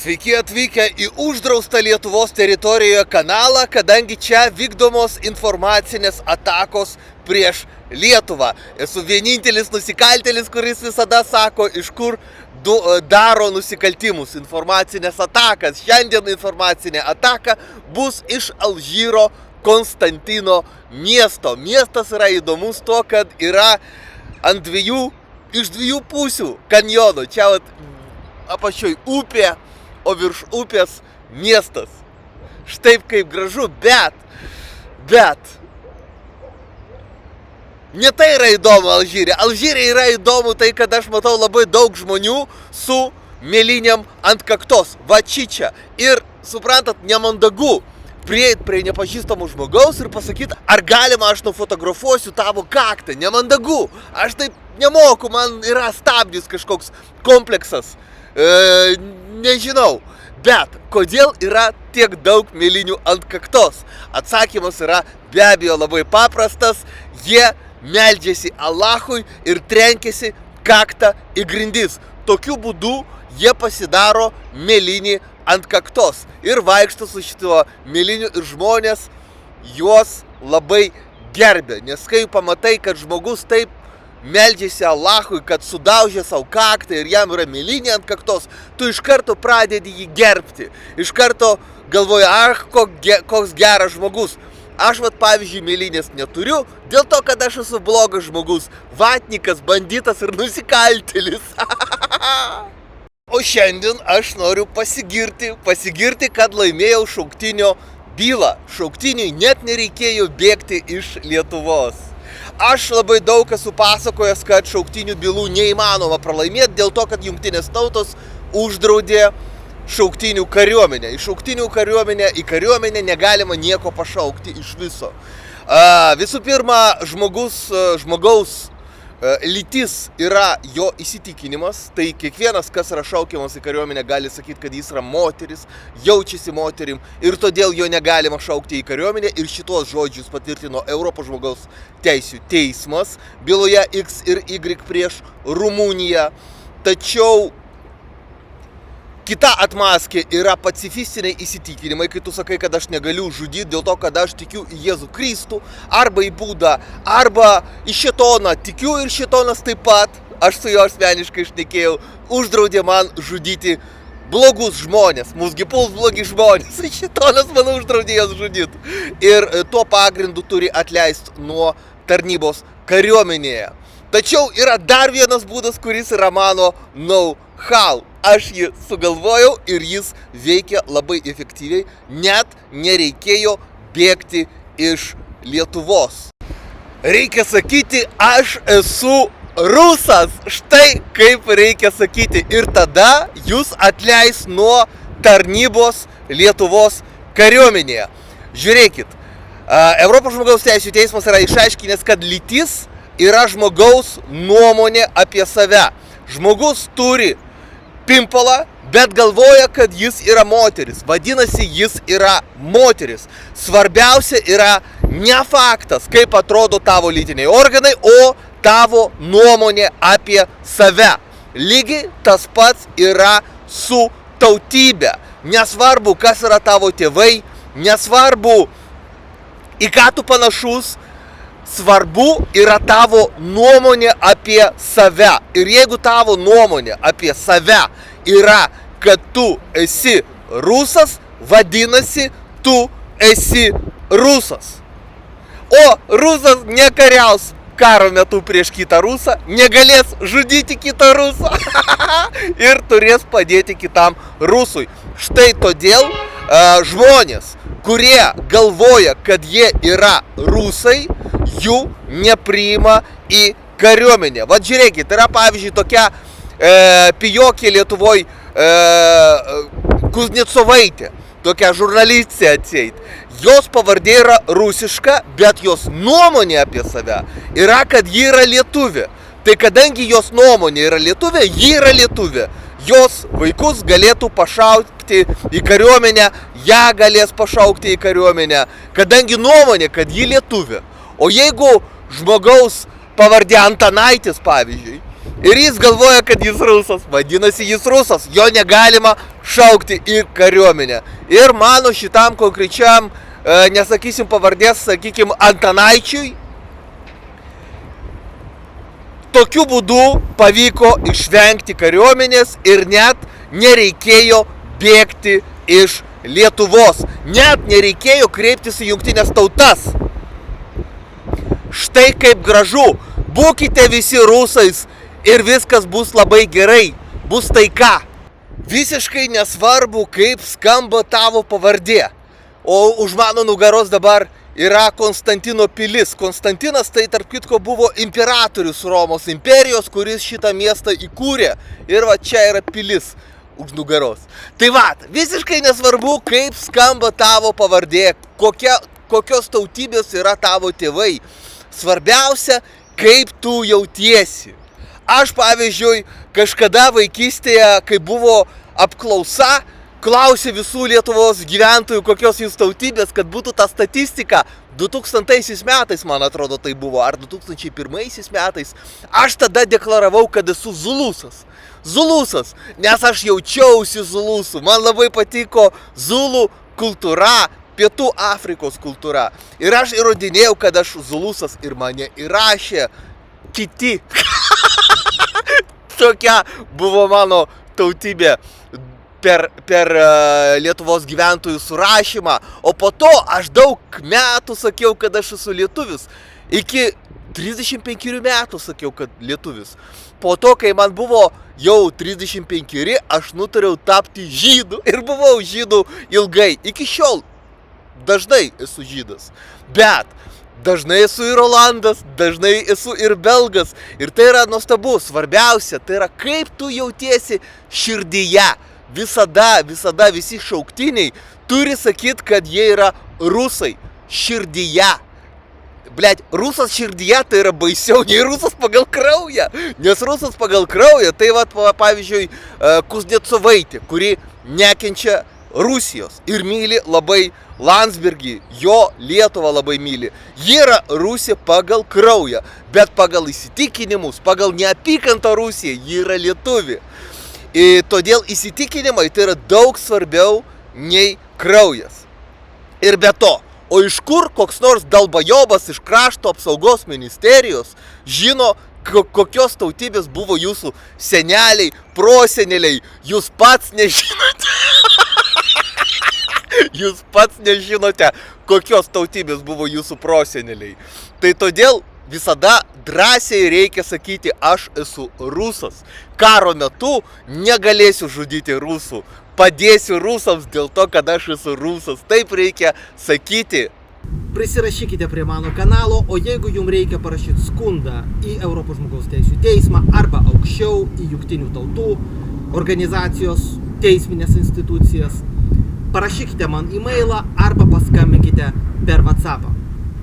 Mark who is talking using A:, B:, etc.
A: Sveiki atvykę į uždraustą Lietuvos teritorijoje kanalą, kadangi čia vykdomos informacinės atakos prieš Lietuvą. Esu vienintelis nusikaltėlis, kuris visada sako, iš kur daro nusikaltimus, informacinės atakas. Šiandien informacinė ataka bus iš Alžyro Konstantino miesto. Miestas yra įdomus to, kad yra iš dviejų pusių kanjono. Čia apačioj upė, o virš upės miestas. Štai kaip gražu, bet ne tai yra įdomu Alžyre. Alžyre yra įdomu tai, kad aš matau labai daug žmonių su mėlynėm ant kaktos. Va čia. Ir, suprantat, nemandagu prieit prie nepažįstamų žmogaus ir pasakyti, ar galima aš nufotografuosiu tavo kaktą. Nemandagu. Aš taip nemoku, man yra stabdis kažkoks kompleksas. Nežinau. Bet kodėl yra tiek daug mėlynių ant kaktos? Atsakymas yra be abejo labai paprastas. Jie meldžiasi Alachui ir trenkėsi kaktą į grindis. Tokiu būdu jie pasidaro mėlynį ant kaktos. Ir vaikšto su šituo mėlyniu ir žmonės juos labai gerbė. Nes kai pamatai, kad žmogus taip meldžiasi Alachui, kad sudaužė savo kaktą ir jam yra mėlynė ant kaktos, tu iš karto pradedi jį gerbti. Iš karto galvoji, koks geras žmogus. Aš pavyzdžiui mėlynės neturiu, dėl to, kad aš esu blogas žmogus, vatnikas, banditas ir nusikaltėlis. O šiandien aš noriu pasigirti, kad laimėjau šauktinio bylą. Šauktiniui net nereikėjo bėgti iš Lietuvos. Aš labai daug esu pasakojęs, kad šauktinių bylų neįmanoma pralaimėti dėl to, kad Jungtinės tautos uždraudė šauktinių kariuomenę. Į šauktinių kariuomenę, į kariuomenę negalima nieko pašaukti iš viso. Visų pirma, žmogaus lytis yra jo įsitikinimas, tai kiekvienas, kas yra šaukiamas į kariuomenę, gali sakyti, kad jis yra moteris, jaučiasi moterim ir todėl jo negalima šaukti į kariuomenę ir šitos žodžius patvirtino Europos žmogaus teisių teismas byloje X ir Y prieš Rumuniją. Tačiau kita atmaskė yra pacifistiniai įsitikinimai, kai tu sakai, kad aš negaliu žudyti dėl to, kad aš tikiu į Jėzų Kristų, arba į Budą, arba į Šėtoną. Tikiu ir Šėtonas taip pat, aš su juo asmeniškai šnekėjau, uždraudė man žudyti blogus žmonės. Mūsgi puls blogi žmonės, Šėtonas man uždraudė jas žudyti. Ir tuo pagrindu turi atleisti nuo tarnybos kariuomenėje. Tačiau yra dar vienas būdas, kuris yra mano know-how. Aš jį sugalvojau ir jis veikia labai efektyviai, net nereikėjo bėgti iš Lietuvos. Reikia sakyti, aš esu rusas, štai kaip reikia sakyti. Ir tada jūs atleis nuo tarnybos Lietuvos kariuomenėje. Žiūrėkit, Europos žmogaus teisių teismas yra išaiškinęs, kad lytis yra žmogaus nuomonė apie save. Žmogus turi pimpalą, bet galvoja, kad jis yra moteris. Vadinasi, jis yra moteris. Svarbiausia yra ne faktas, kaip atrodo tavo lytiniai organai, o tavo nuomonė apie save. Lygiai tas pats yra su tautybė. Nesvarbu, kas yra tavo tėvai, nesvarbu, į ką tu panašus, svarbu yra tavo nuomonė apie save. Ir jeigu tavo nuomonė apie save yra, kad tu esi rusas, vadinasi, tu esi rusas. O rusas nekariaus karo metu prieš kitą rusą, negalės žudyti kitą rusą ir turės padėti kitam rusui. Štai todėl žmonės, kurie galvoja, kad jie yra rusai, jų nepriima į kariuomenę. Vat žiūrėkit, yra pavyzdžiui tokia pijokė Lietuvoj Kuznecovaitė, tokia žurnalistė atseit. Jos pavardė yra rusiška, bet jos nuomonė apie save yra, kad ji yra lietuvė. Tai kadangi jos nuomonė yra lietuvė, ji yra lietuvė. Jos vaikus galėtų pašaukti į kariuomenę, ją galės pašaukti į kariuomenę, kadangi nuomonė, kad ji lietuvė. O jeigu žmogaus pavardė Antanaitis, pavyzdžiui, ir jis galvoja, kad jis rusas, vadinasi jis rusas, jo negalima šaukti į kariuomenę. Ir mano šitam konkrečiam, nesakysim pavardės, sakykim, Antanaičiui, tokiu būdu pavyko išvengti kariuomenės ir net nereikėjo bėgti iš Lietuvos. Net nereikėjo kreiptis į Jungtines tautas. Štai kaip gražu. Būkite visi rusais ir viskas bus labai gerai. Bus taika. Visiškai nesvarbu, kaip skamba tavo pavardė. O už mano nugaros dabar yra Konstantino pilis. Konstantinas tai tarp kitko buvo imperatorius Romos imperijos, kuris šitą miestą įkūrė. Ir va čia yra pilis už nugaros. Tai va, visiškai nesvarbu, kaip skamba tavo pavardė, kokios tautybės yra tavo tėvai. Svarbiausia, kaip tu jautiesi. Aš, pavyzdžiui, kažkada vaikystėje, kai buvo apklausa, klausė visų Lietuvos gyventojų, kokios jūs tautybės, kad būtų ta statistika. 2000 metais, man atrodo, tai buvo, ar 2001 metais. Aš tada deklaravau, kad esu zulusas. Zulusas, nes aš jaučiausi zulusų. Man labai patiko zulų kultūra, Pietų Afrikos kultūra. Ir aš įrodinėjau, kad aš zulusas ir mane įrašė kiti. Tokia buvo mano tautybė per Lietuvos gyventojų surašymą. O po to aš daug metų sakiau, kad aš esu lietuvis. Iki 35 metų sakiau, kad lietuvis. Po to, kai man buvo jau 35, aš nutariau tapti žydu ir buvau žydu ilgai. Iki šiol dažnai esu žydas. Bet dažnai esu ir olandas, dažnai esu ir belgas. Ir tai yra nuostabu. Svarbiausia, tai yra kaip tu jautiesi širdyje. Visada visi šauktiniai turi sakyti, kad jie yra rusai širdyje. Blet, rusas širdyje tai yra baisiau nei rusas pagal kraują. Nes rusas pagal kraują, tai va, pavyzdžiui, Kuznecovaitė, kuri nekenčia Rusijos ir myli labai Landsbergį, jo Lietuvą labai myli. Ji yra Rusija pagal kraują, bet pagal įsitikinimus, pagal neapykantą Rusiją, ji yra lietuvė. Ir todėl įsitikinimai tai yra daug svarbiau nei kraujas. Ir be to, o iš kur koks nors dalbajobas iš krašto apsaugos ministerijos žino, kokios tautybės buvo jūsų seneliai, proseneliai, jūs pats nežinote. Jūs pats nežinote, kokios tautybės buvo jūsų proseneliai. Tai todėl visada drąsiai reikia sakyti, aš esu rusas. Karo metu negalėsiu žudyti rusų. Padėsiu rusams dėl to, kad aš esu rusas. Taip reikia sakyti.
B: Prisirašykite prie mano kanalo, o jeigu jums reikia parašyti skundą į Europos žmogaus teisių teismą arba aukščiau į Jungtinių tautų organizacijos teisminės institucijas, parašykite man e-mailą arba paskambinkite per WhatsAppą.